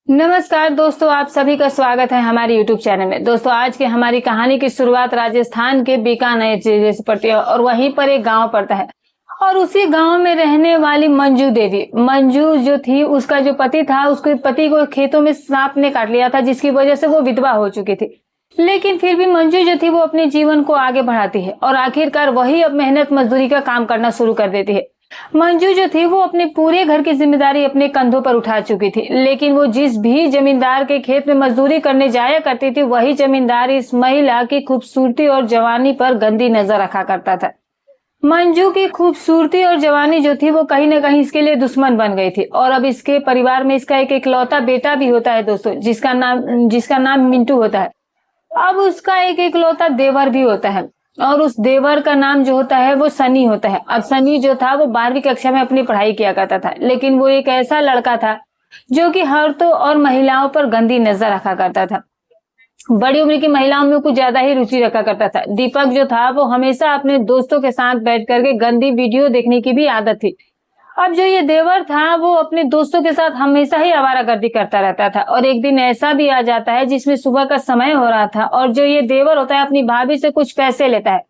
नमस्कार दोस्तों, आप सभी का स्वागत है हमारे YouTube चैनल में। दोस्तों, आज की हमारी कहानी की शुरुआत राजस्थान के बीकानेर जिले से पड़ती है और वहीं पर एक गांव पड़ता है। और उसी गांव में रहने वाली मंजू देवी, मंजू जो थी, उसका जो पति था, उसके पति को खेतों में सांप ने काट लिया था, जिसकी वजह से वो विधवा हो चुकी थी। लेकिन फिर भी मंजू जो थी वो अपने जीवन को आगे बढ़ाती है और आखिरकार वही अब मेहनत मजदूरी का काम करना शुरू कर देती है। मंजू जो थी वो अपने पूरे घर की जिम्मेदारी अपने कंधों पर उठा चुकी थी, लेकिन वो जिस भी जमींदार के खेत में मजदूरी करने जाया करती थी, वही जमींदार इस महिला की खूबसूरती और जवानी पर गंदी नजर रखा करता था। मंजू की खूबसूरती और जवानी जो थी वो कहीं ना कहीं इसके लिए दुश्मन बन गई थी। और अब इसके परिवार में इसका एक इकलौता बेटा भी होता है दोस्तों, जिसका नाम मिंटू होता है। अब उसका एक इकलौता देवर भी होता है और उस देवर का नाम जो होता है वो सनी होता है। अब सनी जो था वो 12वीं कक्षा में अपनी पढ़ाई किया करता था, लेकिन वो एक ऐसा लड़का था जो कि औरतों और महिलाओं पर गंदी नजर रखा करता था। बड़ी उम्र की महिलाओं में कुछ ज्यादा ही रुचि रखा करता था। दीपक जो था वो हमेशा अपने दोस्तों के साथ बैठ करके गंदी वीडियो देखने की भी आदत थी। अब जो ये देवर था वो अपने दोस्तों के साथ हमेशा ही आवारागर्दी करता रहता था। और एक दिन ऐसा भी आ जाता है जिसमें सुबह का समय हो रहा था और जो ये देवर होता है अपनी भाभी से कुछ पैसे लेता है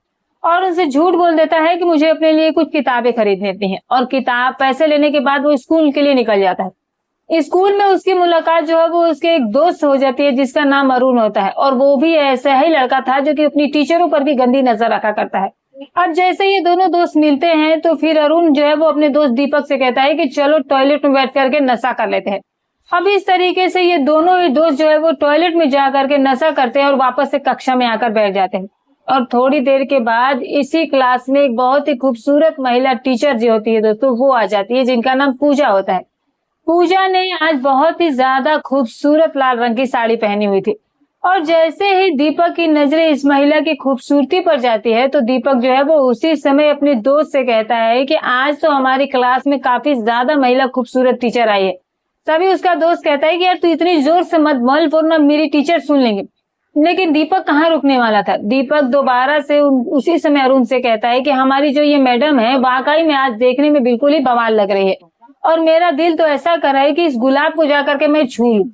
और उनसे झूठ बोल देता है कि मुझे अपने लिए कुछ किताबें खरीदनी थी। और किताब पैसे लेने के बाद वो स्कूल के लिए निकल जाता है। स्कूल में उसकी मुलाकात जो है वो उसके एक दोस्त हो जाती है जिसका नाम अरुण होता है। और वो भी ऐसा ही लड़का था जो कि अपनी टीचरों पर भी गंदी नजर रखा करता है। अब जैसे ये दोनों दोस्त मिलते हैं तो फिर अरुण जो है वो अपने दोस्त दीपक से कहता है कि चलो टॉयलेट में बैठ करके नशा कर लेते हैं। अब इस तरीके से ये दोनों ही दोस्त जो है वो टॉयलेट में जा करके नशा करते हैं और वापस से कक्षा में आकर बैठ जाते हैं। और थोड़ी देर के बाद इसी क्लास में एक बहुत ही खूबसूरत महिला टीचर जो होती है दोस्तों, वो आ जाती है, जिनका नाम पूजा होता है। पूजा ने आज बहुत ही ज्यादा खूबसूरत लाल रंग की साड़ी पहनी हुई थी। और जैसे ही दीपक की नजरें इस महिला की खूबसूरती पर जाती है तो दीपक जो है वो उसी समय अपने दोस्त से कहता है कि आज तो हमारी क्लास में काफी ज्यादा महिला खूबसूरत टीचर आई है। तभी उसका दोस्त कहता है कि यार तू इतनी जोर से मत बोल वरना मेरी टीचर सुन लेंगे। लेकिन दीपक कहाँ रुकने वाला था। दीपक दोबारा से उसी समय अरुण से कहता है कि हमारी जो ये मैडम है वाकई में आज देखने में बिल्कुल ही बवाल लग रही है और मेरा दिल तो ऐसा कर रहा है कि इस गुलाब को जाकर के मैं छू लूं।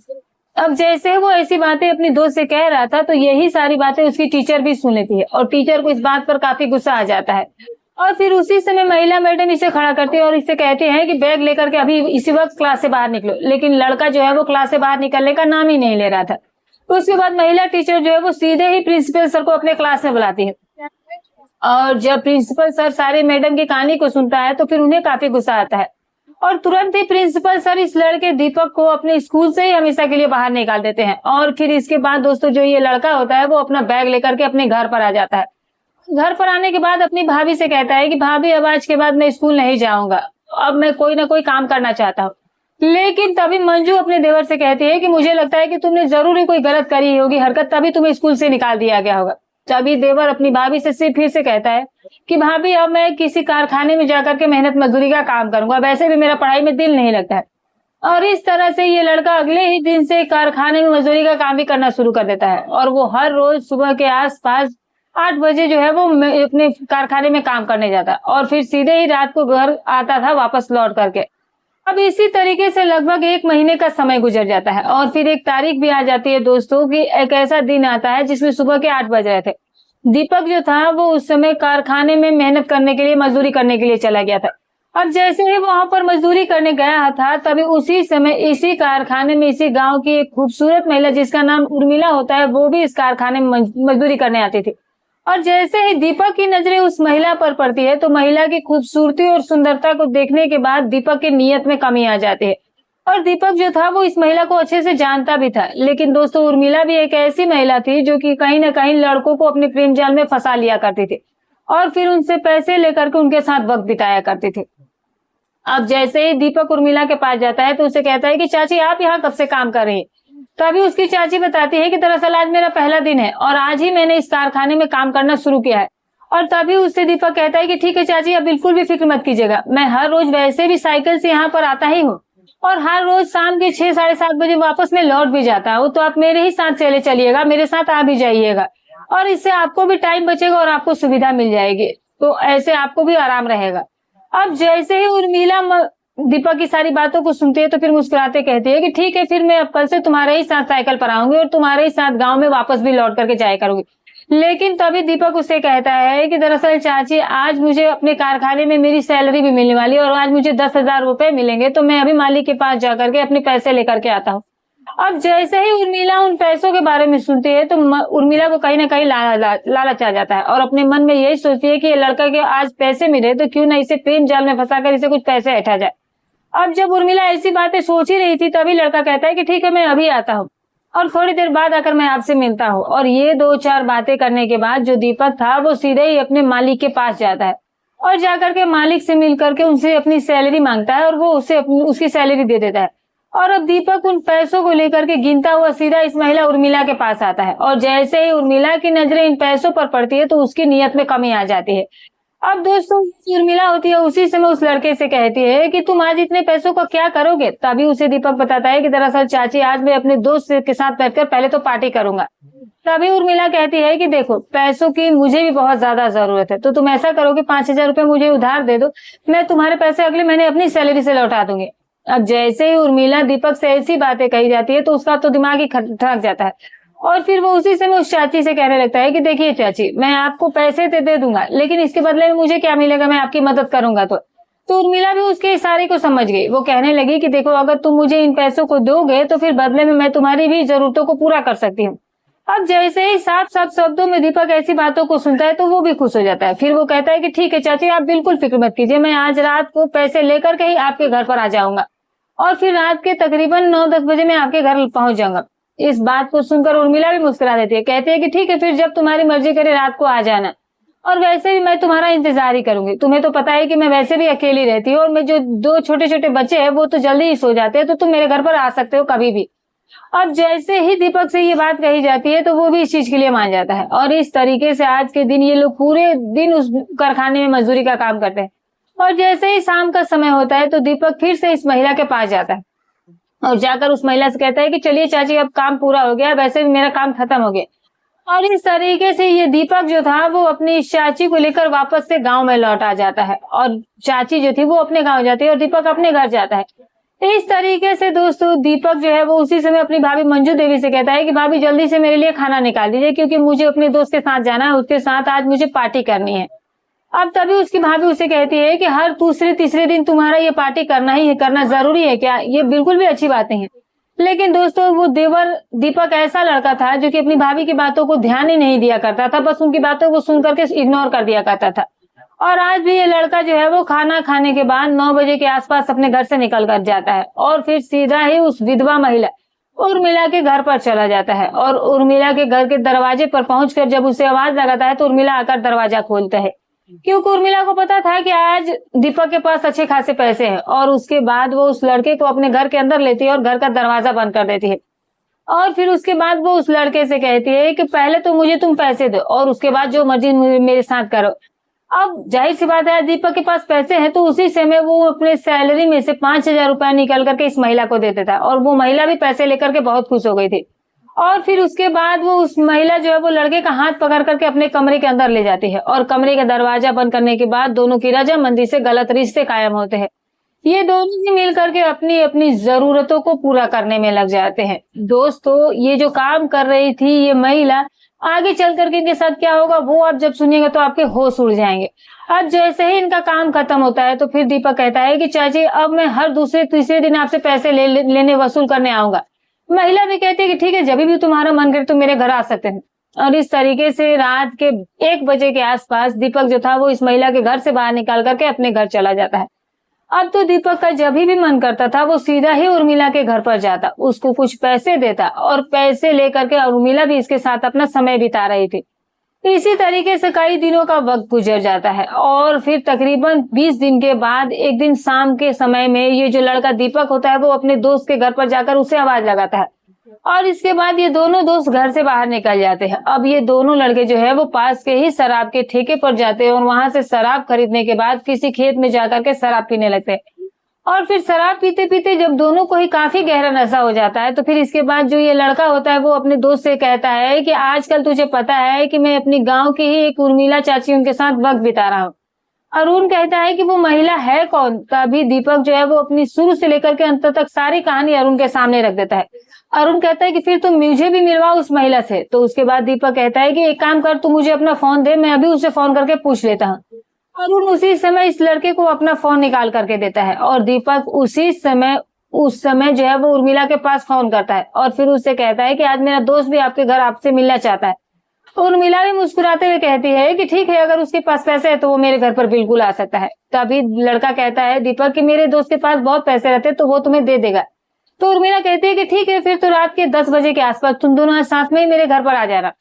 अब जैसे वो ऐसी बातें अपनी दोस्त से कह रहा था तो यही सारी बातें उसकी टीचर भी सुन लेती है और टीचर को इस बात पर काफी गुस्सा आ जाता है। और फिर उसी समय महिला मैडम इसे खड़ा करती है और इसे कहती है कि बैग लेकर के अभी इसी वक्त क्लास से बाहर निकलो। लेकिन लड़का जो है वो क्लास से बाहर निकलने का नाम ही नहीं ले रहा था। तो उसके बाद महिला टीचर जो है वो सीधे ही प्रिंसिपल सर को अपने क्लास में बुलाती है। और जब प्रिंसिपल सर सारे मैडम की कहानी को सुनता है तो फिर उन्हें काफी गुस्सा आता है और तुरंत ही प्रिंसिपल सर इस लड़के दीपक को अपने स्कूल से ही हमेशा के लिए बाहर निकाल देते हैं। और फिर इसके बाद दोस्तों जो ये लड़का होता है वो अपना बैग लेकर के अपने घर पर आ जाता है। घर पर आने के बाद अपनी भाभी से कहता है कि भाभी अब आज के बाद मैं स्कूल नहीं जाऊंगा, अब मैं कोई ना कोई काम करना चाहता हूँ। लेकिन तभी मंजू अपने देवर से कहती है कि मुझे लगता है कि तुमने जरूर ही कोई गलत करी होगी हरकत, तभी तुम्हें स्कूल से निकाल दिया गया होगा। तभी देवर अपनी भाभी से फिर से कहता है कि भाभी अब मैं किसी कारखाने में जाकर के मेहनत मजदूरी का काम करूंगा, वैसे भी मेरा पढ़ाई में दिल नहीं लगता है। और इस तरह से ये लड़का अगले ही दिन से कारखाने में मजदूरी का काम भी करना शुरू कर देता है। और वो हर रोज सुबह के आसपास 8 बजे जो है वो अपने कारखाने में काम करने जाता और फिर सीधे ही रात को घर आता था वापस लौट करके। अब इसी तरीके से लगभग 1 महीने का समय गुजर जाता है और फिर एक तारीख भी आ जाती है दोस्तों कि एक ऐसा दिन आता है जिसमें सुबह के 8 बज रहे थे। दीपक जो था वो उस समय कारखाने में मेहनत करने के लिए, मजदूरी करने के लिए चला गया था। अब जैसे ही वहां पर मजदूरी करने गया था तभी उसी समय इसी कारखाने में इसी गांव की एक खूबसूरत महिला जिसका नाम उर्मिला होता है वो भी इस कारखाने में मजदूरी करने आती थी। और जैसे ही दीपक की नजरें उस महिला पर पड़ती है तो महिला की खूबसूरती और सुंदरता को देखने के बाद दीपक की नीयत में कमी आ जाती है। और दीपक जो था वो इस महिला को अच्छे से जानता भी था। लेकिन दोस्तों उर्मिला भी एक ऐसी महिला थी जो कि कहीं ना कहीं लड़कों को अपने प्रेम जाल में फंसा लिया करती थी और फिर उनसे पैसे लेकर के उनके साथ वक्त बिताया करती थी। अब जैसे ही दीपक उर्मिला के पास जाता है तो उसे कहता है कि चाची आप यहाँ कब से काम कर रही है। तभी उसकी चाची बताती है कि दरअसल आज मेरा पहला दिन है और आज ही मैंने इस कारखाने में काम करना शुरू किया है। और तभी उससे दीपक कहता है कि ठीक है चाची, अब बिल्कुल भी फिक्र मत कीजिएगा, मैं हर रोज वैसे भी साइकिल से यहाँ पर आता ही हूँ और हर रोज शाम के 6 साढ़े 7 बजे वापस में लौट भी जाता हूँ, तो आप मेरे ही साथ चले चलिएगा, मेरे साथ आ भी जाइएगा और इससे आपको भी टाइम बचेगा और आपको सुविधा मिल जाएगी, तो ऐसे आपको भी आराम रहेगा। अब जैसे ही उर्मिला दीपक की सारी बातों को सुनती है तो फिर मुस्कुराते कहती है कि ठीक है, फिर मैं अब कल से तुम्हारे ही साथ साइकिल पर आऊंगी और तुम्हारे ही साथ गांव में वापस भी लौट करके जाया करूंगी। लेकिन तभी दीपक उससे कहता है कि दरअसल चाची, आज मुझे अपने कारखाने में मेरी सैलरी भी मिलने वाली है और आज मुझे 10,000 रुपए मिलेंगे, तो मैं अभी मालिक के पास जाकर के अपने पैसे लेकर के आता हूँ। अब जैसे ही उर्मिला उन पैसों के बारे में सुनती है तो उर्मिला को कहीं ना कहीं लालच आ जाता है और अपने मन में यही सोचती है कि ये लड़का के आज पैसे मिले तो क्यों ना इसे प्रेम जाल में फंसाकर इसे कुछ पैसे हटा जाए। अब जब उर्मिला ऐसी बातें सोच ही रही थी तभी लड़का कहता है कि ठीक है, मैं अभी आता हूँ और थोड़ी देर बाद आकर मैं आपसे मिलता हूँ। और ये 2-4 बातें करने के बाद जो दीपक था वो सीधे ही अपने मालिक के पास जाता है और जाकर के मालिक से मिल करके उनसे अपनी सैलरी मांगता है और वो उसे उसकी सैलरी दे देता है। और अब दीपक उन पैसों को लेकर के गिनता हुआ सीधा इस महिला उर्मिला के पास आता है और जैसे ही उर्मिला की नजरें इन पैसों पर पड़ती है तो उसकी नीयत में कमी आ जाती है। अब दोस्तों, उर्मिला होती है उसी समय उस लड़के से कहती है कि तुम आज इतने पैसों का क्या करोगे। तभी उसे दीपक बताता है कि दरअसल चाची, आज मैं अपने दोस्त के साथ बैठकर पहले तो पार्टी करूंगा। तभी उर्मिला कहती है कि देखो, पैसों की मुझे भी बहुत ज्यादा जरूरत है, तो तुम ऐसा करो कि 5,000 रुपए मुझे उधार दे दो, मैं तुम्हारे पैसे अगले महीने अपनी सैलरी से लौटा दूंगी। अब जैसे ही उर्मिला दीपक से ऐसी बातें कही जाती है तो उसका तो दिमाग ही ठनक जाता है और फिर वो उसी समय उस चाची से कहने लगता है कि देखिए चाची, मैं आपको पैसे दे दूंगा, लेकिन इसके बदले में मुझे क्या मिलेगा, मैं आपकी मदद करूंगा। तो उर्मिला भी उसके इशारे को समझ गई। वो कहने लगी कि देखो, अगर तुम मुझे इन पैसों को दोगे तो फिर बदले में मैं तुम्हारी भी जरूरतों को पूरा कर सकती हूँ। अब जैसे ही साफ साफ शब्दों में दीपक ऐसी बातों को सुनता है तो वो भी खुश हो जाता है। फिर वो कहता है कि ठीक है चाची, आप बिल्कुल फिक्र मत कीजिए, मैं आज रात को पैसे लेकर के ही आपके घर पर आ जाऊंगा और फिर रात के तकरीबन 9-10 बजे मैं आपके घर पहुंच जाऊंगा। इस बात को सुनकर उर्मिला भी मुस्कुरा देती है, कहती है कि ठीक है, फिर जब तुम्हारी मर्जी करे रात को आ जाना, और वैसे भी मैं तुम्हारा इंतजार ही करूंगी। तुम्हें तो पता है कि मैं वैसे भी अकेली रहती हूँ और मैं जो 2 छोटे छोटे बच्चे हैं वो तो जल्दी ही सो जाते हैं, तो तुम मेरे घर पर आ सकते हो कभी भी। अब जैसे ही दीपक से ये बात कही जाती है तो वो भी इस चीज के लिए मान जाता है और इस तरीके से आज के दिन ये लोग पूरे दिन उस कारखाने में मजदूरी का काम करते हैं। और जैसे ही शाम का समय होता है तो दीपक फिर से इस महिला के पास जाता है और जाकर उस महिला से कहता है कि चलिए चाची, अब काम पूरा हो गया, वैसे भी मेरा काम खत्म हो गया। और इस तरीके से ये दीपक जो था वो अपनी चाची को लेकर वापस से गांव में लौट आ जाता है और चाची जो थी वो अपने गांव जाती है और दीपक अपने घर जाता है। इस तरीके से दोस्तों दीपक जो है वो उसी समय अपनी भाभी मंजू देवी से कहता है कि भाभी जल्दी से मेरे लिए खाना निकाल दीजिए, क्योंकि मुझे अपने दोस्त के साथ जाना है, उसके साथ आज मुझे पार्टी करनी है। अब तभी उसकी भाभी उसे कहती है कि हर दूसरे तीसरे दिन तुम्हारा ये पार्टी करना ही है, करना जरूरी है क्या? ये बिल्कुल भी अच्छी बात नहीं है। लेकिन दोस्तों वो देवर दीपक ऐसा लड़का था जो कि अपनी भाभी की बातों को ध्यान ही नहीं दिया करता था, बस उनकी बातों को सुन करके इग्नोर कर दिया करता था। और आज भी ये लड़का जो है वो खाना खाने के बाद 9 बजे के आसपास अपने घर से निकल कर जाता है और फिर सीधा ही उस विधवा महिला उर्मिला के घर पर चला जाता है और उर्मिला के घर के दरवाजे पर पहुंचकर जब उसे आवाज लगाता है तो उर्मिला आकर दरवाजा खोलता है, क्योंकि उर्मिला को पता था कि आज दीपक के पास अच्छे खासे पैसे हैं। और उसके बाद वो उस लड़के को अपने घर के अंदर लेती है और घर का दरवाजा बंद कर देती है और फिर उसके बाद वो उस लड़के से कहती है कि पहले तो मुझे तुम पैसे दो और उसके बाद जो मर्जी मेरे साथ करो। अब जाहिर सी बात है, दीपक के पास पैसे हैं तो उसी समय वो अपने सैलरी में से 5,000 रुपया निकल करके इस महिला को दे देता है और वो महिला भी पैसे लेकर के बहुत खुश हो गई थी। और फिर उसके बाद वो उस महिला जो है वो लड़के का हाथ पकड़ करके अपने कमरे के अंदर ले जाती है और कमरे का दरवाजा बंद करने के बाद दोनों की रजामंदी से गलत रिश्ते कायम होते हैं। ये दोनों ही मिल करके अपनी अपनी जरूरतों को पूरा करने में लग जाते हैं। दोस्तों, ये जो काम कर रही थी ये महिला, आगे चल करके इनके साथ क्या होगा वो आप जब सुनिएगा तो आपके होश उड़ जाएंगे। अब जैसे ही इनका काम खत्म होता है तो फिर दीपक कहता है कि चाची, अब मैं हर दूसरे तीसरे दिन आपसे पैसे लेने वसूल करने आऊंगा। महिला भी कहती है कि ठीक है, जब भी तुम्हारा मन करे तो मेरे घर आ सकते हैं। और इस तरीके से रात के 1 बजे के आसपास दीपक जो था वो इस महिला के घर से बाहर निकाल करके अपने घर चला जाता है। अब तो दीपक का जब भी मन करता था वो सीधा ही उर्मिला के घर पर जाता, उसको कुछ पैसे देता और पैसे लेकर के उर्मिला भी इसके साथ अपना समय बिता रही थी। इसी तरीके से कई दिनों का वक्त गुजर जाता है और फिर तकरीबन 20 दिन के बाद एक दिन शाम के समय में ये जो लड़का दीपक होता है वो अपने दोस्त के घर पर जाकर उसे आवाज लगाता है और इसके बाद ये दोनों दोस्त घर से बाहर निकल जाते हैं। अब ये दोनों लड़के जो है वो पास के ही शराब के ठेके पर जाते हैं और वहां से शराब खरीदने के बाद किसी खेत में जाकर के शराब पीने लगते हैं। और फिर शराब पीते पीते जब दोनों को ही काफी गहरा नशा हो जाता है तो फिर इसके बाद जो ये लड़का होता है वो अपने दोस्त से कहता है कि आजकल तुझे पता है कि मैं अपनी गांव की ही एक उर्मिला चाची उनके साथ वक्त बिता रहा हूँ। अरुण कहता है कि वो महिला है कौन। तभी दीपक जो है वो अपनी शुरू से लेकर के अंत तक सारी कहानी अरुण के सामने रख देता है। अरुण कहता है कि फिर तुम मुझे भी मिलवाओ उस महिला से। तो उसके बाद दीपक कहता है कि एक काम कर, तू मुझे अपना फोन दे, मैं अभी उसे फोन करके पूछ लेता हूँ। अरुण उसी समय इस लड़के को अपना फोन निकाल करके देता है और दीपक उस समय जो है वो उर्मिला के पास फोन करता है और फिर उससे कहता है कि आज मेरा दोस्त भी आपके घर आपसे मिलना चाहता है। उर्मिला भी मुस्कुराते हुए कहती है कि ठीक है, अगर उसके पास पैसे है तो वो मेरे घर पर बिल्कुल आ सकता है। तभी लड़का कहता है दीपक कि मेरे दोस्त के पास बहुत पैसे रहते तो वो तुम्हें दे देगा। तो उर्मिला कहती है कि ठीक है, फिर तो रात के 10 बजे के आसपास तुम दोनों साथ में ही मेरे घर पर आ जाना।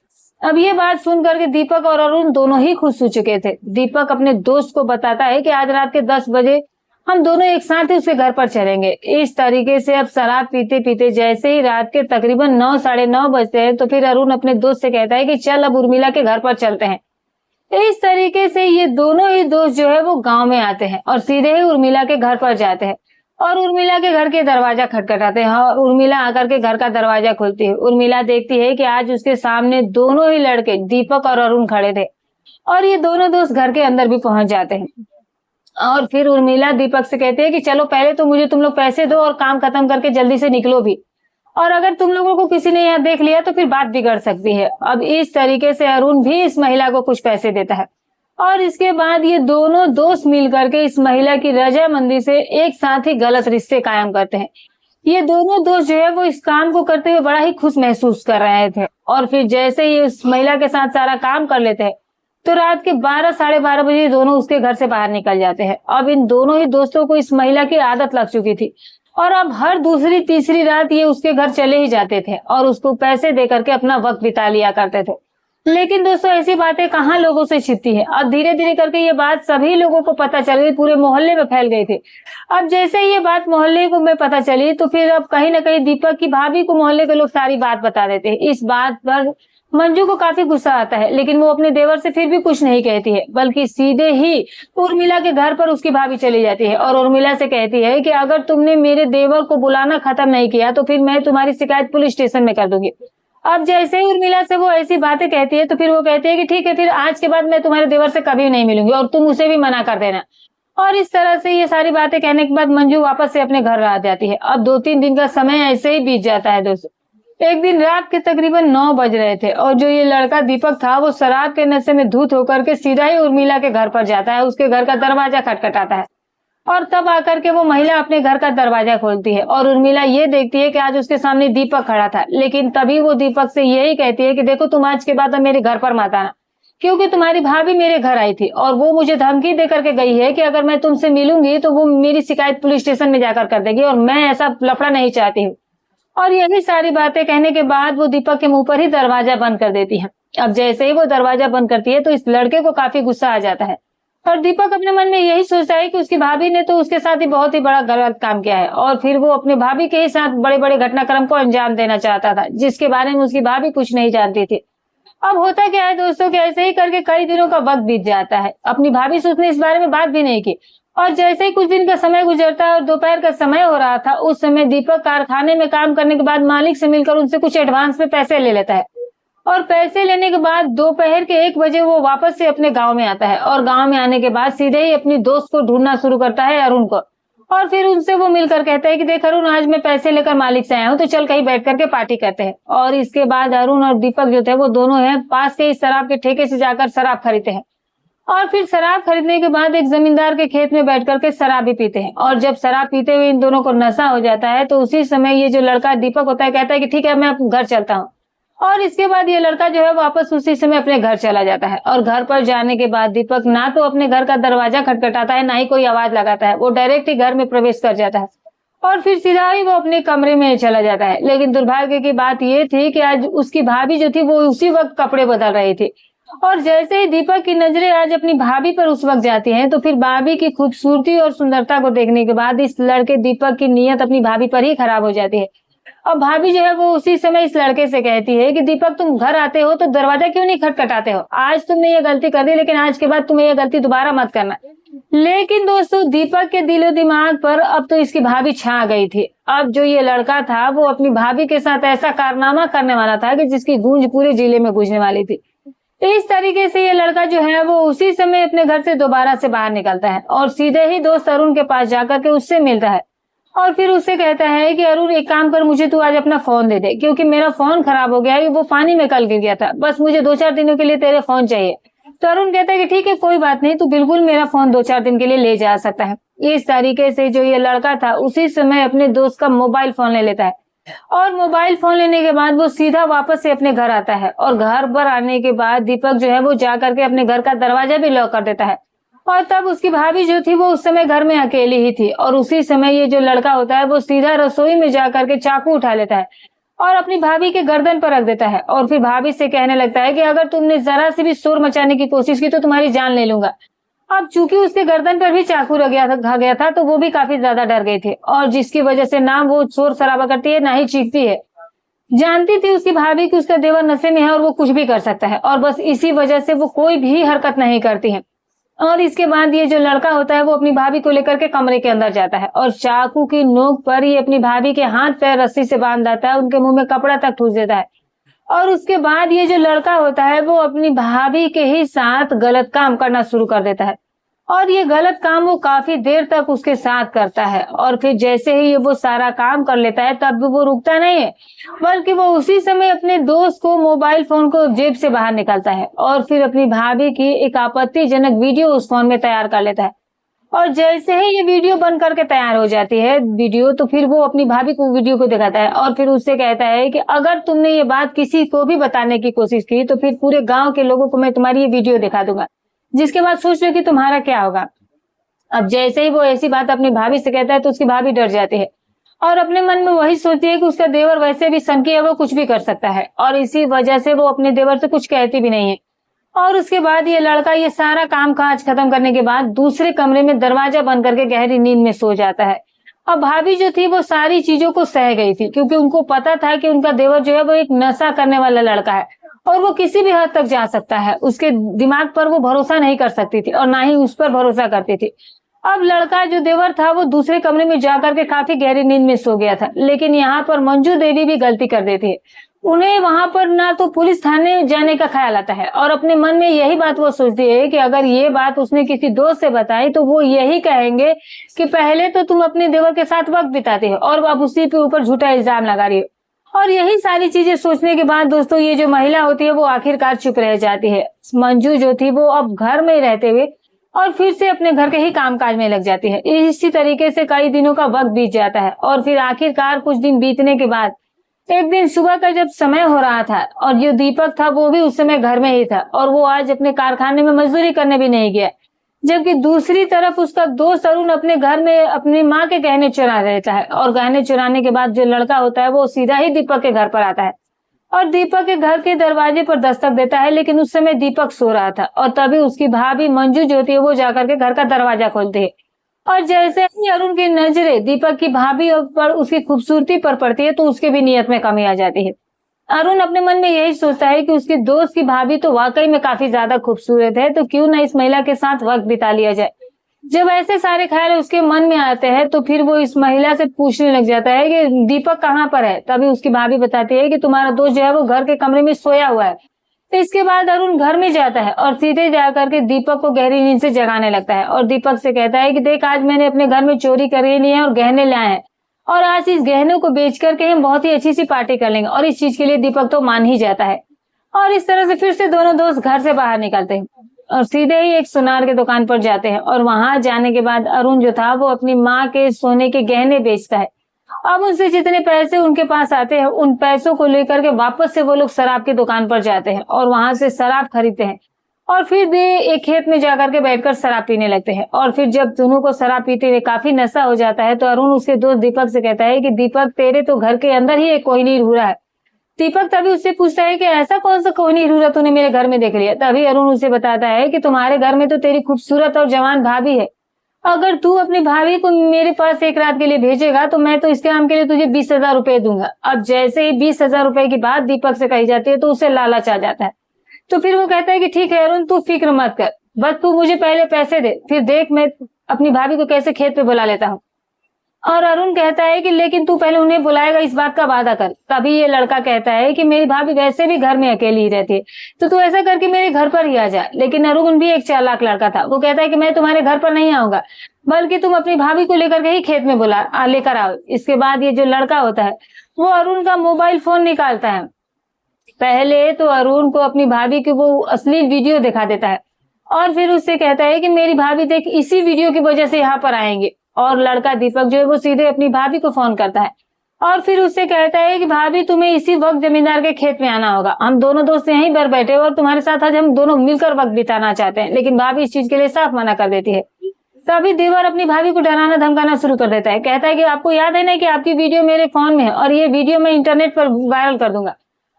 अब ये बात सुन करके दीपक और अरुण दोनों ही खुश हो चुके थे। दीपक अपने दोस्त को बताता है कि आज रात के 10 बजे हम दोनों एक साथ ही उसके घर पर चलेंगे। इस तरीके से अब शराब पीते पीते जैसे ही रात के तकरीबन 9 साढ़े 9 बजते हैं तो फिर अरुण अपने दोस्त से कहता है कि चल अब उर्मिला के घर पर चलते हैं। इस तरीके से ये दोनों ही दोस्त जो है वो गांव में आते हैं और सीधे ही उर्मिला के घर पर जाते हैं और उर्मिला के घर के दरवाजा खटखटाते हैं और उर्मिला आकर के घर का दरवाजा खोलती है। उर्मिला देखती है कि आज उसके सामने दोनों ही लड़के दीपक और अरुण खड़े थे और ये दोनों दोस्त घर के अंदर भी पहुंच जाते हैं। और फिर उर्मिला दीपक से कहती है कि चलो पहले तो मुझे तुम लोग पैसे दो और काम खत्म करके जल्दी से निकलो भी, और अगर तुम लोगों को किसी ने यहाँ देख लिया तो फिर बात बिगड़ सकती है। अब इस तरीके से अरुण भी इस महिला को कुछ पैसे देता है और इसके बाद ये दोनों दोस्त मिल करके इस महिला की रजामंदी से एक साथ ही गलत रिश्ते कायम करते हैं। ये दोनों दोस्त जो है वो इस काम को करते हुए बड़ा ही खुश महसूस कर रहे थे और फिर जैसे ही इस महिला के साथ सारा काम कर लेते हैं तो रात के 12 साढ़े 12 बजे दोनों उसके घर से बाहर निकल जाते हैं। अब इन दोनों ही दोस्तों को इस महिला की आदत लग चुकी थी और अब हर दूसरी तीसरी रात ये उसके घर चले ही जाते थे और उसको पैसे दे करके अपना वक्त बिता लिया करते थे। लेकिन दोस्तों ऐसी बातें कहाँ लोगों से छिपती है। अब धीरे धीरे करके ये बात सभी लोगों को पता चल गई, पूरे मोहल्ले में फैल गई थी। अब जैसे ये बात मोहल्ले को में पता चली तो फिर अब कहीं ना कहीं दीपक की भाभी को मोहल्ले के लोग सारी बात बता देते हैं। इस बात पर मंजू को काफी गुस्सा आता है लेकिन वो अपने देवर से फिर भी कुछ नहीं कहती है, बल्कि सीधे ही उर्मिला के घर पर उसकी भाभी चली जाती है और उर्मिला से कहती है कि अगर तुमने मेरे देवर को बुलाना खत्म नहीं किया तो फिर मैं तुम्हारी शिकायत पुलिस स्टेशन में कर दूंगी। अब जैसे ही उर्मिला से वो ऐसी बातें कहती है तो फिर वो कहती है कि ठीक है, फिर आज के बाद मैं तुम्हारे देवर से कभी नहीं मिलूंगी और तुम उसे भी मना कर देना। और इस तरह से ये सारी बातें कहने के बाद मंजू वापस से अपने घर आ जाती है। अब 2-3 दिन का समय ऐसे ही बीत जाता है दोस्तों। एक दिन रात के तकरीबन 9 बज रहे थे और जो ये लड़का दीपक था वो शराब के नशे में धुत होकर के सीधा ही उर्मिला के घर पर जाता है। उसके घर का दरवाजा खटखटाता है और तब आकर के वो महिला अपने घर का दरवाजा खोलती है और उर्मिला ये देखती है कि आज उसके सामने दीपक खड़ा था। लेकिन तभी वो दीपक से यही कहती है कि देखो, तुम आज के बाद अब मेरे घर पर मत आना, क्योंकि तुम्हारी भाभी मेरे घर आई थी और वो मुझे धमकी दे करके गई है कि अगर मैं तुमसे मिलूंगी तो वो मेरी शिकायत पुलिस स्टेशन में जाकर कर देगी और मैं ऐसा लफड़ा नहीं चाहती हूँ। और यही सारी बातें कहने के बाद वो दीपक के मुंह पर ही दरवाजा बंद कर देती है। अब जैसे ही वो दरवाजा बंद करती है तो इस लड़के को काफी गुस्सा आ जाता है और दीपक अपने मन में यही सोचता है कि उसकी भाभी ने तो उसके साथ ही बहुत ही बड़ा गलत काम किया है और फिर वो अपने भाभी के ही साथ बड़े बड़े घटनाक्रम को अंजाम देना चाहता था, जिसके बारे में उसकी भाभी कुछ नहीं जानती थी। अब होता क्या है दोस्तों कि ऐसे ही करके कई दिनों का वक्त बीत जाता है। अपनी भाभी से उसने इस बारे में बात भी नहीं की और जैसे ही कुछ दिन का समय गुजरता है और दोपहर का समय हो रहा था, उस समय दीपक कारखाने में काम करने के बाद मालिक से मिलकर उनसे कुछ एडवांस में पैसे ले लेता है और पैसे लेने के बाद दोपहर के 1 बजे वो वापस से अपने गांव में आता है और गांव में आने के बाद सीधे ही अपनी दोस्त को ढूंढना शुरू करता है, अरुण को। और फिर उनसे वो मिलकर कहता है कि देख अरुण, आज मैं पैसे लेकर मालिक से आया हूँ तो चल कहीं बैठ करके पार्टी करते हैं। और इसके बाद अरुण और दीपक जो थे वो दोनों हैं पास के इस शराब के ठेके से जाकर शराब खरीदते हैं और फिर शराब खरीदने के बाद एक जमींदार के खेत में बैठ करके शराब भी पीते हैं। और जब शराब पीते हुए इन दोनों को नशा हो जाता है तो उसी समय ये जो लड़का दीपक होता है कहता है कि ठीक है, मैं अब घर चलता हूँ। और इसके बाद ये लड़का जो है वापस उसी समय अपने घर चला जाता है और घर पर जाने के बाद दीपक ना तो अपने घर का दरवाजा खटखटाता है, ना ही कोई आवाज लगाता है। वो डायरेक्ट ही घर में प्रवेश कर जाता है और फिर सीधा ही वो अपने कमरे में चला जाता है। लेकिन दुर्भाग्य की बात ये थी कि आज उसकी भाभी जो थी वो उसी वक्त कपड़े बदल रही थी और जैसे ही दीपक की नजरें आज अपनी भाभी पर उस वक्त जाती हैं तो फिर भाभी की खूबसूरती और सुंदरता को देखने के बाद इस लड़के दीपक की नीयत अपनी भाभी पर ही खराब हो जाती है। अब भाभी जो है वो उसी समय इस लड़के से कहती है कि दीपक, तुम घर आते हो तो दरवाजा क्यों नहीं खटखटाते हो? आज तुमने ये गलती कर दी, लेकिन आज के बाद तुम्हें ये गलती दोबारा मत करना। लेकिन दोस्तों, दीपक के दिलो दिमाग पर अब तो इसकी भाभी छा गई थी। अब जो ये लड़का था वो अपनी भाभी के साथ ऐसा कारनामा करने वाला था कि जिसकी गूंज पूरे जिले में गूंजने वाली थी। इस तरीके से ये लड़का जो है वो उसी समय अपने घर से दोबारा से बाहर निकलता है और सीधे ही दोस्त अरुण के पास जाकर के उससे मिलता है और फिर उससे कहता है कि अरुण एक काम कर, मुझे तू आज अपना फोन दे दे क्योंकि मेरा फोन खराब हो गया है, वो पानी में कल गिर गया था, बस मुझे 2-4 दिनों के लिए तेरे फोन चाहिए। तो अरुण कहता है कि ठीक है कोई बात नहीं, तू बिल्कुल मेरा फोन 2-4 दिन के लिए ले जा सकता है। इस तरीके से जो ये लड़का था उसी समय अपने दोस्त का मोबाइल फोन ले लेता है और मोबाइल फोन लेने के बाद वो सीधा वापस से अपने घर आता है और घर पर आने के बाद दीपक जो है वो जा करके अपने घर का दरवाजा भी लॉक कर देता है और तब उसकी भाभी जो थी वो उस समय घर में अकेली ही थी और उसी समय ये जो लड़का होता है वो सीधा रसोई में जा करके चाकू उठा लेता है और अपनी भाभी के गर्दन पर रख देता है और फिर भाभी से कहने लगता है कि अगर तुमने जरा सी भी शोर मचाने की कोशिश की तो तुम्हारी जान ले लूंगा। अब चूंकि उसके गर्दन पर भी चाकू रख गया था तो वो भी काफी ज्यादा डर गई थी और जिसकी वजह से ना वो शोर शराबा करती है ना ही चीखती है। जानती थी उसकी भाभी कि उसका देवर नशे में है और वो कुछ भी कर सकता है और बस इसी वजह से वो कोई भी हरकत नहीं करती है। और इसके बाद ये जो लड़का होता है वो अपनी भाभी को लेकर के कमरे के अंदर जाता है और चाकू की नोक पर ये अपनी भाभी के हाथ पैर रस्सी से बांध देता है, उनके मुंह में कपड़ा तक ठूस देता है और उसके बाद ये जो लड़का होता है वो अपनी भाभी के ही साथ गलत काम करना शुरू कर देता है और ये गलत काम वो काफी देर तक उसके साथ करता है और फिर जैसे ही ये वो सारा काम कर लेता है तब भी वो रुकता नहीं है, बल्कि वो उसी समय अपने दोस्त को मोबाइल फोन को जेब से बाहर निकालता है और फिर अपनी भाभी की एक आपत्तिजनक वीडियो उस फोन में तैयार कर लेता है और जैसे ही ये वीडियो बन करके तैयार हो जाती है वीडियो, तो फिर वो अपनी भाभी को वीडियो को दिखाता है और फिर उससे कहता है कि अगर तुमने ये बात किसी को भी बताने की कोशिश की तो फिर पूरे गांव के लोगों को मैं तुम्हारी ये वीडियो दिखा दूंगा, जिसके बाद सोच लो कि तुम्हारा क्या होगा। अब जैसे ही वो ऐसी बात अपनी भाभी से कहता है तो उसकी भाभी डर जाती है और अपने मन में वही सोचती है कि उसका देवर वैसे भी सनकी है, वो कुछ भी कर सकता है और इसी वजह से वो अपने देवर से कुछ कहती भी नहीं है। और उसके बाद ये लड़का ये सारा काम काज खत्म करने के बाद दूसरे कमरे में दरवाजा बंद करके गहरी नींद में सो जाता है। और भाभी जो थी वो सारी चीजों को सह गई थी क्योंकि उनको पता था कि उनका देवर जो है वो एक नशा करने वाला लड़का है और वो किसी भी हद तक जा सकता है, उसके दिमाग पर वो भरोसा नहीं कर सकती थी और ना ही उस पर भरोसा करती थी। अब लड़का जो देवर था वो दूसरे कमरे में जाकर के काफी गहरी नींद में सो गया था, लेकिन यहाँ पर मंजू देवी भी गलती कर देती है। उन्हें वहां पर ना तो पुलिस थाने जाने का ख्याल आता है और अपने मन में यही बात वो सोचती है कि अगर ये बात उसने किसी दोस्त से बताई तो वो यही कहेंगे कि पहले तो तुम अपने देवर के साथ वक्त बिताते हो और अब उसी के ऊपर झूठा इल्जाम लगा रही हो। और यही सारी चीजें सोचने के बाद दोस्तों ये जो महिला होती है वो आखिरकार चुप रह जाती है। मंजू जो थी वो अब घर में रहते हुए और फिर से अपने घर के ही कामकाज में लग जाती है। इसी तरीके से कई दिनों का वक्त बीत जाता है और फिर आखिरकार कुछ दिन बीतने के बाद एक दिन सुबह का जब समय हो रहा था और जो दीपक था वो भी उस समय घर में ही था और वो आज अपने कारखाने में मजदूरी करने भी नहीं गया, जबकि दूसरी तरफ उसका दोस्त अरुण अपने घर में अपनी माँ के गहने चुरा लेता है और गहने चुराने के बाद जो लड़का होता है वो सीधा ही दीपक के घर पर आता है और दीपक के घर के दरवाजे पर दस्तक देता है, लेकिन उस समय दीपक सो रहा था और तभी उसकी भाभी मंजू जो होती है वो जाकर के घर का दरवाजा खोलती है और जैसे ही अरुण की नजरें दीपक की भाभी पर उसकी खूबसूरती पर पड़ती है तो उसके भी नियत में कमी आ जाती है। अरुण अपने मन में यही सोचता है कि उसके दोस्त की भाभी तो वाकई में काफी ज्यादा खूबसूरत है, तो क्यों ना इस महिला के साथ वक्त बिता लिया जाए। जब ऐसे सारे ख्याल उसके मन में आते हैं तो फिर वो इस महिला से पूछने लग जाता है कि दीपक कहाँ पर है। तभी उसकी भाभी बताती है कि तुम्हारा दोस्त जो है वो घर के कमरे में सोया हुआ है। तो इसके बाद अरुण घर में जाता है और सीधे जाकर के दीपक को गहरी नींद से जगाने लगता है और दीपक से कहता है कि देख, आज मैंने अपने घर में चोरी करी ली है और गहने लाए हैं और आज इस गहनों को बेच करके हम बहुत ही अच्छी सी पार्टी कर लेंगे। और इस चीज के लिए दीपक तो मान ही जाता है और इस तरह से फिर से दोनों दोस्त घर से बाहर निकलते हैं और सीधे ही एक सुनार के दुकान पर जाते हैं और वहां जाने के बाद अरुण जो था वो अपनी माँ के सोने के गहने बेचता है। अब उनसे जितने पैसे उनके पास आते हैं उन पैसों को लेकर के वापस से वो लोग शराब की दुकान पर जाते हैं और वहां से शराब खरीदते हैं और फिर भी एक खेत में जाकर के बैठकर शराब पीने लगते हैं। और फिर जब दोनों को शराब पीते हुए काफी नशा हो जाता है तो अरुण उसके दोस्त दीपक से कहता है कि दीपक, तेरे तो घर के अंदर ही एक कोहिनूर हुआ है। दीपक तभी उससे पूछता है कि ऐसा कौन सा कोहिनूर हुआ तूने मेरे घर में देख लिया। तभी अरुण उसे बताता है कि तुम्हारे घर में तो तेरी खूबसूरत और जवान भाभी है, अगर तू अपनी भाभी को मेरे पास एक रात के लिए भेजेगा तो मैं तो इसके काम के लिए तुझे 20,000 रुपए दूंगा। अब जैसे ही 20,000 रुपए की बात दीपक से कही जाती है तो उसे लालच आ जाता है। तो फिर वो कहता है कि ठीक है अरुण, तू फिक्र मत कर, बस तू मुझे पहले पैसे दे, फिर देख मैं अपनी भाभी को कैसे खेत पे बुला लेता हूँ। और अरुण कहता है कि लेकिन तू पहले उन्हें बुलाएगा, इस बात का वादा कर। तभी ये लड़का कहता है कि मेरी भाभी वैसे भी घर में अकेली ही रहती है, तो तू ऐसा करके मेरे घर पर ही आ जा। लेकिन अरुण भी एक चालाक लड़का था, वो कहता है कि मैं तुम्हारे घर पर नहीं आऊंगा, बल्कि तुम अपनी भाभी को लेकर के ही खेत में लेकर आओ। इसके बाद ये जो लड़का होता है वो अरुण का मोबाइल फोन निकालता है। पहले तो अरुण को अपनी भाभी की वो असली वीडियो दिखा देता है और फिर उससे कहता है कि मेरी भाभी देख इसी वीडियो की वजह से यहाँ पर आएंगे। और लड़का दीपक जो है वो सीधे अपनी भाभी को फोन करता है और फिर उससे कहता है कि भाभी तुम्हें इसी वक्त जमींदार के खेत में आना होगा, हम दोनों दोस्त यहीं पर बैठे और तुम्हारे साथ आज हम दोनों मिलकर वक्त बिताना चाहते हैं। लेकिन भाभी इस चीज के लिए साफ मना कर देती है। तभी देवर अपनी भाभी को डराना धमकाना शुरू कर देता है, कहता है कि आपको याद है ना कि आपकी वीडियो मेरे फोन में है और ये वीडियो मैं इंटरनेट पर वायरल कर दूंगा।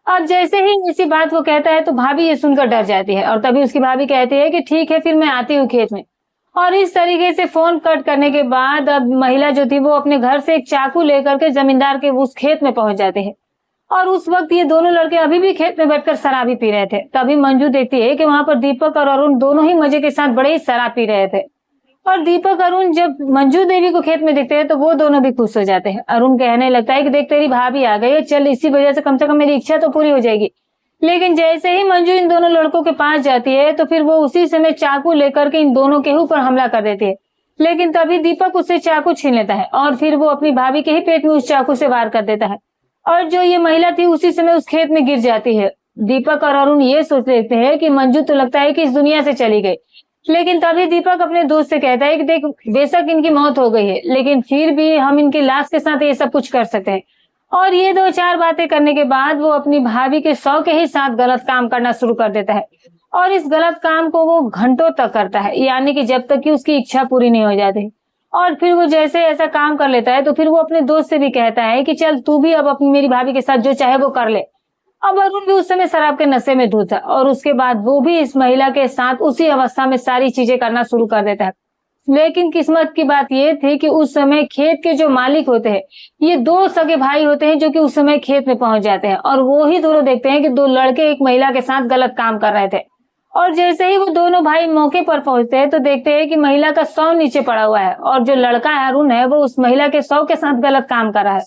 अब जैसे ही इसी बात वो कहता है तो भाभी ये सुनकर डर जाती है और तभी उसकी भाभी कहती है कि ठीक है फिर मैं आती हूँ खेत में। और इस तरीके से फोन कट करने के बाद अब महिला जो थी वो अपने घर से एक चाकू लेकर के जमींदार के उस खेत में पहुंच जाते हैं। और उस वक्त ये दोनों लड़के अभी भी खेत में बैठकर शराबी पी रहे थे। तभी मंजू देखती है कि वहां पर दीपक और अरुण दोनों ही मजे के साथ बड़े ही शराब पी रहे थे। और दीपक अरुण जब मंजू देवी को खेत में देखते हैं तो वो दोनों भी खुश हो जाते हैं। अरुण कहने लगता है कि देख तेरी भाभी आ गई है, चल इसी वजह से कम मेरी इच्छा तो पूरी हो जाएगी। लेकिन जैसे ही मंजू इन दोनों लड़कों के पास जाती है तो फिर वो उसी समय चाकू लेकर के इन दोनों के ऊपर हमला कर देती है। लेकिन तभी दीपक उससे चाकू छीन लेता है और फिर वो अपनी भाभी के ही पेट में उस चाकू से वार कर देता है और जो ये महिला थी उसी समय उस खेत में गिर जाती है। दीपक और अरुण ये सोच लेते हैं कि मंजू तो लगता है कि इस दुनिया से चली गई। लेकिन तभी दीपक अपने दोस्त से कहता है कि देख बेशक इनकी मौत हो गई है लेकिन फिर भी हम इनकी लाश के साथ ये सब कुछ कर सकते हैं। और ये 2-4 बातें करने के बाद वो अपनी भाभी के 100 के ही साथ गलत काम करना शुरू कर देता है और इस गलत काम को वो घंटों तक करता है, यानी कि जब तक कि उसकी इच्छा पूरी नहीं हो जाती। और फिर वो जैसे ऐसा काम कर लेता है तो फिर वो अपने दोस्त से भी कहता है कि चल तू भी अब अपनी मेरी भाभी के साथ जो चाहे वो कर ले। अब अरुण भी उस समय शराब के नशे में धुत था और उसके बाद वो भी इस महिला के साथ उसी अवस्था में सारी चीजें करना शुरू कर देता है। लेकिन किस्मत की बात ये थी कि उस समय खेत के जो मालिक होते हैं ये 2 सगे भाई होते हैं जो कि उस समय खेत में पहुंच जाते हैं और वो ही दोनों देखते हैं कि 2 लड़के एक महिला के साथ गलत काम कर रहे थे। और जैसे ही वो दोनों भाई मौके पर पहुंचते हैं तो देखते हैं कि महिला का शव नीचे पड़ा हुआ है और जो लड़का अरुण है वो उस महिला के शव के साथ गलत काम कर रहा है।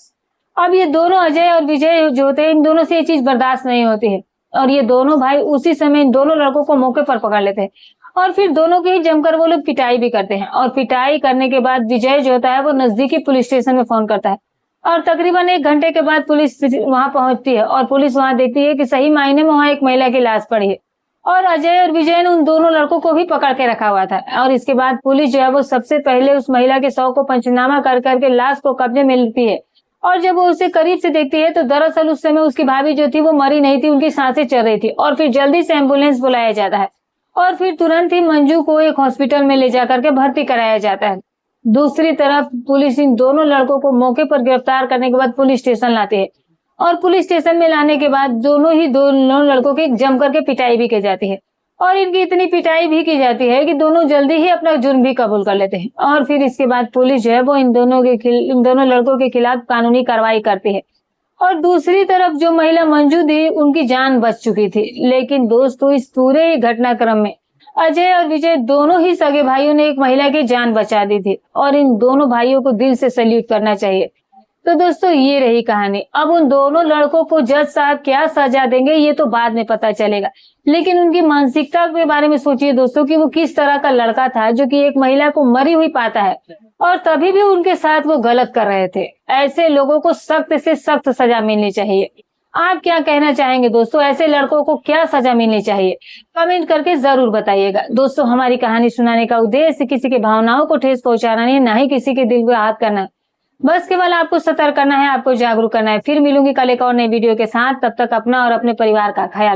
अब ये दोनों अजय और विजय जो होते हैं इन दोनों से ये चीज बर्दाश्त नहीं होती है और ये दोनों भाई उसी समय इन दोनों लड़कों को मौके पर पकड़ लेते हैं और फिर दोनों की जमकर वो लोग पिटाई भी करते हैं। और पिटाई करने के बाद विजय जो होता है वो नजदीकी पुलिस स्टेशन में फोन करता है और तकरीबन 1 घंटे के बाद पुलिस वहां पहुंचती है और पुलिस वहां देखती है कि सही मायने में वहां एक महिला की लाश पड़ी है और अजय और विजय ने उन दोनों लड़कों को भी पकड़ के रखा हुआ था। और इसके बाद पुलिस जो है वो सबसे पहले उस महिला के शव को पंचनामा कर करके लाश को कब्जे में लेती है और जब वो उसे करीब से देखती है तो दरअसल उस समय उसकी भाभी जो थी वो मरी नहीं थी, उनकी सांसें चल रही थी। और फिर जल्दी से एम्बुलेंस बुलाया जाता है और फिर तुरंत ही मंजू को एक हॉस्पिटल में ले जाकर के भर्ती कराया जाता है। दूसरी तरफ पुलिस इन दोनों लड़कों को मौके पर गिरफ्तार करने के बाद पुलिस स्टेशन लाती है और पुलिस स्टेशन में लाने के बाद दोनों लड़कों की जम करके पिटाई भी की जाती है और इनकी इतनी पिटाई भी की जाती है कि दोनों जल्दी ही अपना जुर्म भी कबूल कर लेते हैं। और फिर इसके बाद पुलिस जो है वो इन दोनों लड़कों के खिलाफ कानूनी कार्रवाई करती है। और दूसरी तरफ जो महिला मंजू थी उनकी जान बच चुकी थी। लेकिन दोस्तों इस पूरे घटनाक्रम में अजय और विजय दोनों ही सगे भाइयों ने एक महिला की जान बचा दी थी और इन दोनों भाइयों को दिल से सैल्यूट करना चाहिए। तो दोस्तों ये रही कहानी। अब उन दोनों लड़कों को जज साहब क्या सजा देंगे ये तो बाद में पता चलेगा, लेकिन उनकी मानसिकता के बारे में सोचिए दोस्तों कि वो किस तरह का लड़का था जो कि एक महिला को मरी हुई पाता है और तभी भी उनके साथ वो गलत कर रहे थे। ऐसे लोगों को सख्त से सख्त सजा मिलनी चाहिए। आप क्या कहना चाहेंगे दोस्तों, ऐसे लड़कों को क्या सजा मिलनी चाहिए? कमेंट करके जरूर बताइएगा। दोस्तों हमारी कहानी सुनाने का उद्देश्य किसी की भावनाओं को ठेस पहुंचाना नहीं, ना ही किसी के दिल को आहत करना। बस केवल आपको सतर्क करना है, आपको जागरूक करना है। फिर मिलूंगी कल एक और नई वीडियो के साथ। तब तक अपना और अपने परिवार का ख्याल